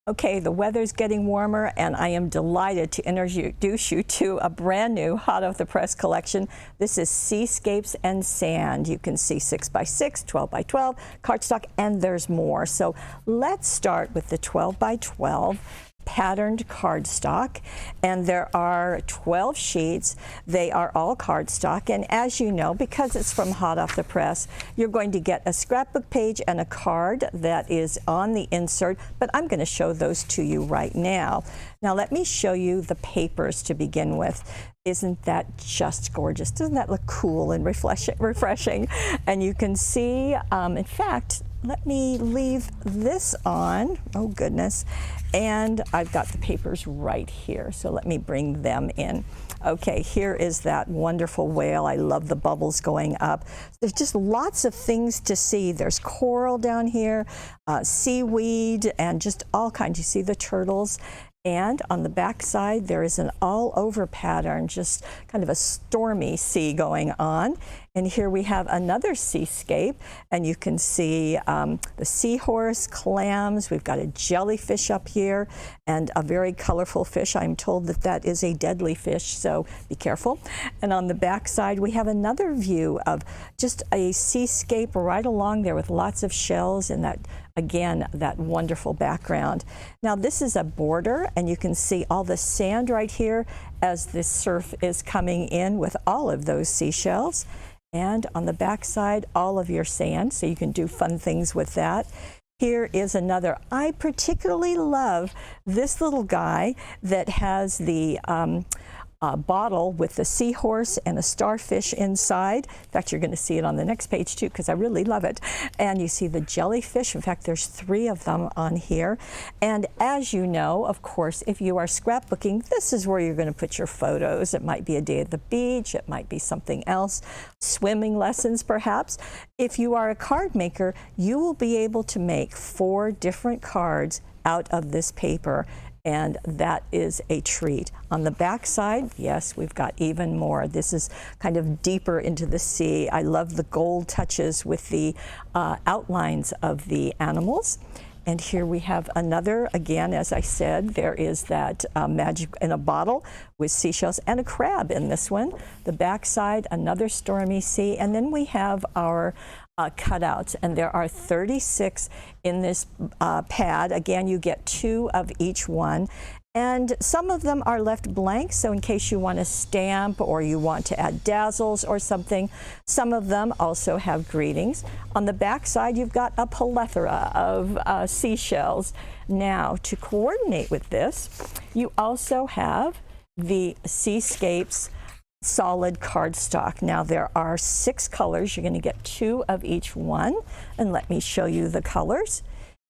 Okay, the weather's getting warmer, and I am delighted to introduce you to a brand new hot off the press collection. This is Seascapes and Sand. You can see 6x6, 12x12, cardstock, and there's more. So let's start with the 12x12 patterned cardstock, and there are 12 sheets. They are all cardstock, and as you know, because it's from hot off the press, you're going to get a scrapbook page and a card that is on the insert, but I'm going to show those to you right now. Now let me show you the papers to begin with. Isn't that just gorgeous? Doesn't that look cool and refreshing? And you can see, in fact, let me leave this on. Oh goodness. And I've got the papers right here, so let me bring them in. Okay, here is that wonderful whale. I love the bubbles going up. There's just lots of things to see. There's coral down here, seaweed, and just all kinds. You see the turtles. And on the back side, there is an all-over pattern, just kind of a stormy sea going on. And here we have another seascape, and you can see the seahorse, clams. We've got a jellyfish up here, and a very colorful fish. I'm told that that is a deadly fish, so be careful. And on the back side, we have another view of just a seascape right along there with lots of shells and that, again, that wonderful background. Now this is a border, and you can see all the sand right here as the surf is coming in with all of those seashells. And on the back side, all of your sand, so you can do fun things with that. Here is another. I particularly love this little guy that has the bottle with the seahorse and a starfish inside. In fact, you're going to see it on the next page too, because I really love it. And you see the jellyfish. In fact, there's 3 of them on here. And as you know, of course, if you are scrapbooking, this is where you're going to put your photos. It might be a day at the beach. It might be something else. Swimming lessons, perhaps. If you are a card maker, you will be able to make 4 different cards out of this paper. And that is a treat. On the back side, yes, we've got even more. This is kind of deeper into the sea. I love the gold touches with the outlines of the animals. And here we have another, again, as I said, there is that magic in a bottle with seashells and a crab in this one. The back side, another stormy sea. And then we have our cutouts, and there are 36 in this pad. Again, you get 2 of each one. And some of them are left blank, so in case you want to stamp or you want to add dazzles or something. Some of them also have greetings. On the back side, you've got a plethora of seashells. Now, to coordinate with this, you also have the Seascapes solid cardstock. Now, there are 6 colors. You're going to get 2 of each one. And let me show you the colors.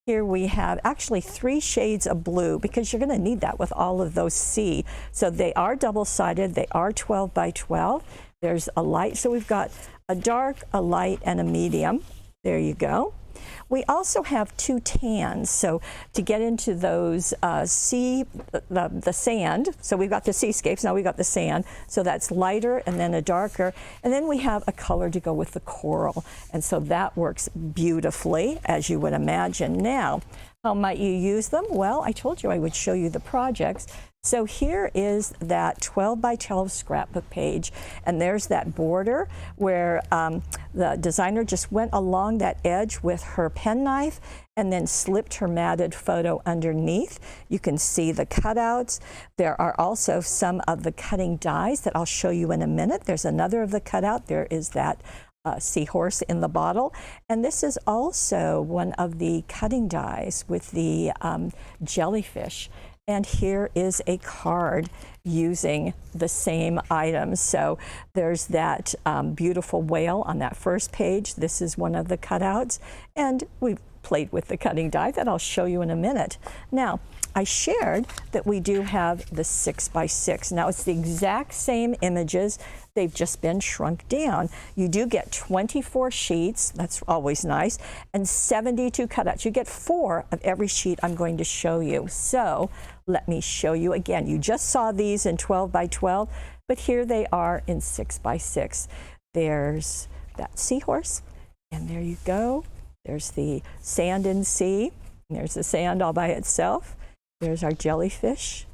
Here we have actually 3 shades of blue, because you're going to need that with all of those C. So they are double-sided. They are 12x12. There's a light. So we've got a dark, a light, and a medium. There you go. We also have 2 tans, so to get into those the sand, so we've got the seascapes, now we've got the sand, so that's lighter and then a darker, and then we have a color to go with the coral, and so that works beautifully, as you would imagine. Now, how might you use them? Well, I told you I would show you the projects. So here is that 12x12 scrapbook page, and there's that border where the designer just went along that edge with her penknife and then slipped her matted photo underneath. You can see the cutouts. There are also some of the cutting dies that I'll show you in a minute. There's another of the cutout. There is that seahorse in the bottle, and this is also one of the cutting dies with the jellyfish. And here is a card using the same items. So there's that beautiful whale on that first page. This is one of the cutouts, and we played with the cutting die that I'll show you in a minute. Now, I shared that we do have the 6x6. Now, it's the exact same images. They've just been shrunk down. You do get 24 sheets. That's always nice. And 72 cutouts. You get 4 of every sheet I'm going to show you. So let me show you again. You just saw these in 12x12, but here they are in 6x6. There's that seahorse, and there you go. There's the sand and sea. There's the sand all by itself. There's our jellyfish.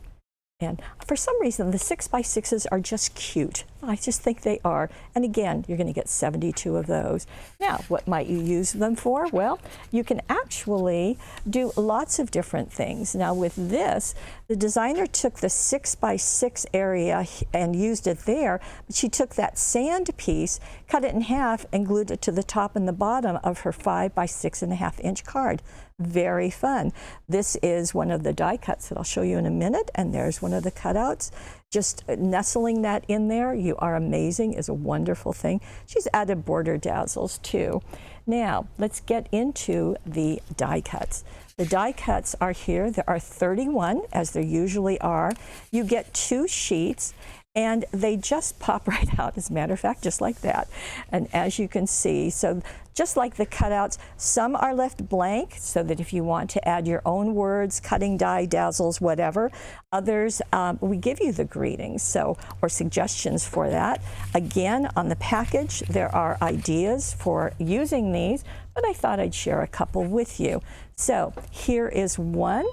And for some reason, the 6x6s are just cute. I just think they are. And again, you're going to get 72 of those. Now, what might you use them for? Well, you can actually do lots of different things. Now, with this, the designer took the 6x6 area and used it there, but she took that sand piece, cut it in half, and glued it to the top and the bottom of her 5x6.5-inch card. Very fun. This is one of the die cuts that I'll show you in a minute, and there's one of the cutouts. Just nestling that in there, you are amazing, is a wonderful thing. She's added border dazzles too. Now, let's get into the die cuts. The die cuts are here. There are 31, as there usually are. You get 2 sheets, and they just pop right out, as a matter of fact, just like that. And as you can see, so just like the cutouts, some are left blank so that if you want to add your own words, cutting die, dazzles, whatever. Others, we give you the greetings, so, or suggestions for that. Again, on the package, there are ideas for using these, but I thought I'd share a couple with you. So here is one.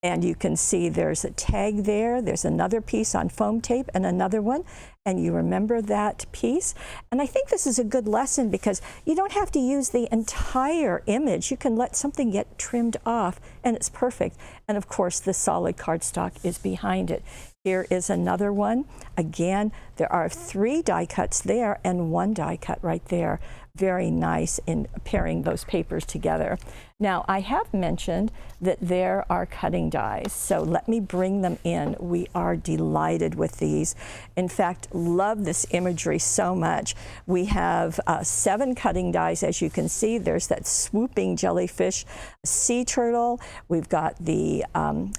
And you can see there's a tag there. There's another piece on foam tape and another one. And you remember that piece. And I think this is a good lesson because you don't have to use the entire image. You can let something get trimmed off and it's perfect. And of course, the solid cardstock is behind it. Here is another one. Again, there are 3 die cuts there and 1 die cut right there. Very nice in pairing those papers together. Now, I have mentioned that there are cutting dies, so let me bring them in. We are delighted with these. In fact, love this imagery so much. We have 7 cutting dies, as you can see. There's that swooping jellyfish, sea turtle. We've got the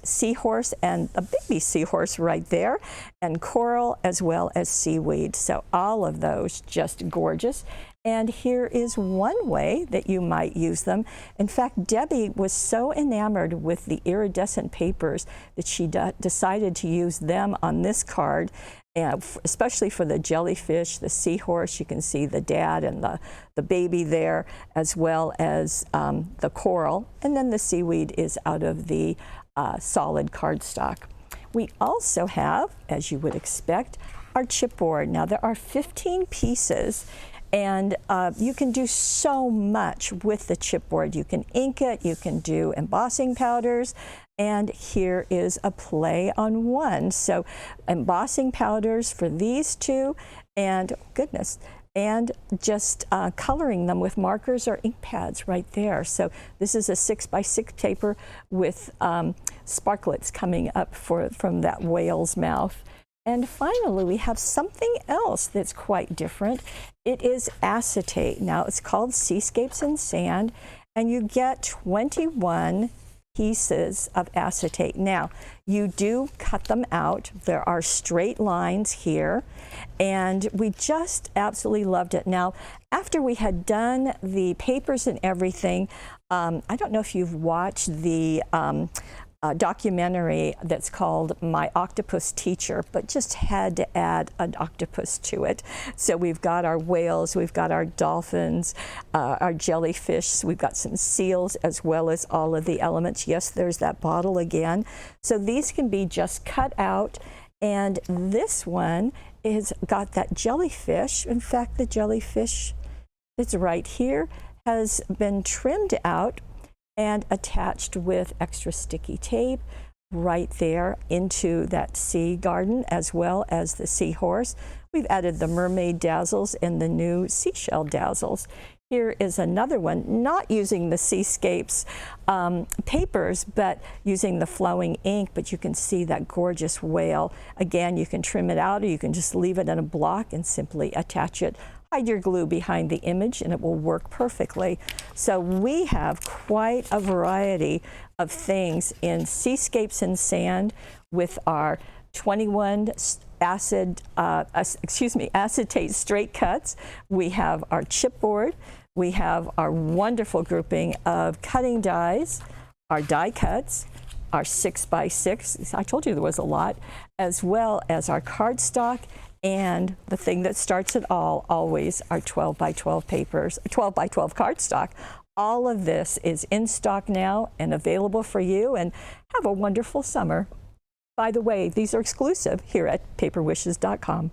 seahorse and a baby seahorse right there, and coral as well as seaweed. So all of those just gorgeous. And here is one way that you might use them. In fact, Debbie was so enamored with the iridescent papers that she decided to use them on this card, especially for the jellyfish, the seahorse. You can see the dad and the baby there, as well as the coral. And then the seaweed is out of the solid cardstock. We also have, as you would expect, our chipboard. Now, there are 15 pieces. And you can do so much with the chipboard. You can ink it, you can do embossing powders, and here is a play on one. So embossing powders for these 2, and goodness, and just coloring them with markers or ink pads right there. So this is a 6x6 paper with sparklets coming up from that whale's mouth. And finally, we have something else that's quite different. It is acetate. Now, it's called Seascapes and Sand, and you get 21 pieces of acetate. Now, you do cut them out. There are straight lines here, and we just absolutely loved it. Now, after we had done the papers and everything, I don't know if you've watched the documentary that's called My Octopus Teacher, but just had to add an octopus to it. So we've got our whales, we've got our dolphins, our jellyfish, we've got some seals, as well as all of the elements. Yes, there's that bottle again. So these can be just cut out, and this one is got that jellyfish. In fact, the jellyfish that's right here has been trimmed out and attached with extra sticky tape right there into that sea garden, as well as the seahorse. We've added the mermaid dazzles and the new seashell dazzles. Here is another one, not using the Seascapes papers, but using the flowing ink, but you can see that gorgeous whale. Again, you can trim it out, or you can just leave it in a block and simply attach it. Hide your glue behind the image and it will work perfectly. So we have quite a variety of things in Seascapes and Sand with our 21 acetate straight cuts. We have our chipboard. We have our wonderful grouping of cutting dies, our die cuts, our 6x6, I told you there was a lot, as well as our cardstock, and the thing that starts it all, always, our 12x12 papers, 12x12 cardstock. all of this is in stock now and available for you, and have a wonderful summer. By the way, these are exclusive here at paperwishes.com.